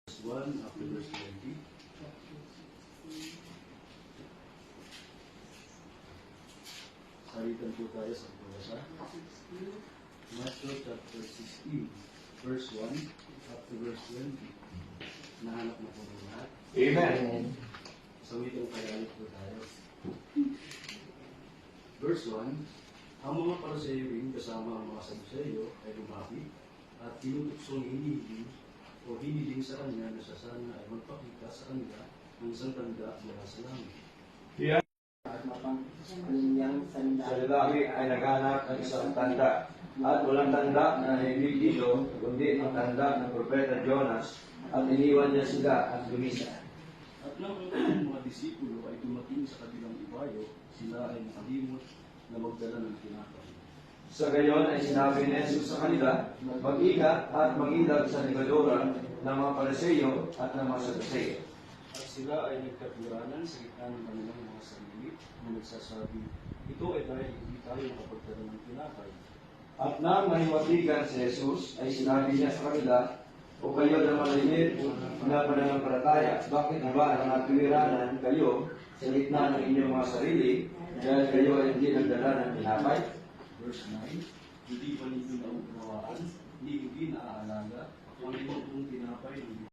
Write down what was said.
1 up to verse 20. Salitan po tayo sa pagbasa. Matthew chapter 16, verse 1 up to verse 20. Nahanap na po ng lahat. Amen. Sa wikang Tagalog po tayo. Verse 1, ang mga Pariseo kasama ang mga Saduceo ay lumapit at tinutuksong hinihiling o hiniling sa kanya na siya sana ay magpakita sa kanila ng isang tanda mula sa langit. At mapangkanyang Sa lalaki ay naghanap ng isang tanda at walang tanda na hindi dito kundi ang tanda ng propeta Jonas at iniwan niya sila at lumisa. At nang ang kanyang mga disipulo ay dumating sa kabilang ibayo, sila ay nakalimot na magdala ng tinapay. Sa gayon ay sinabi ni Jesus sa kanila, mag-ingat at mag-ilag sa ligadura ng mga Pariseo at ng mga Saduceo. At sila ay nagkatiranan sa gitna ng kanilang mga sarili na nagsasabi, ito ay dahil hindi tayo nakapagdala ng tinapay. At nang mahiwatigan si Jesus, ay sinabi niya sa kanila, o kayo na malinit na pananampalataya, bakit ba nakatwiranan kayo sa gitna ng inyong mga sarili dahil kayo ay hindi nagdala ng tinapay? Verse 9, hindi pa ninyo naunawaan, hindi naaalaga ang inyong tinapay ng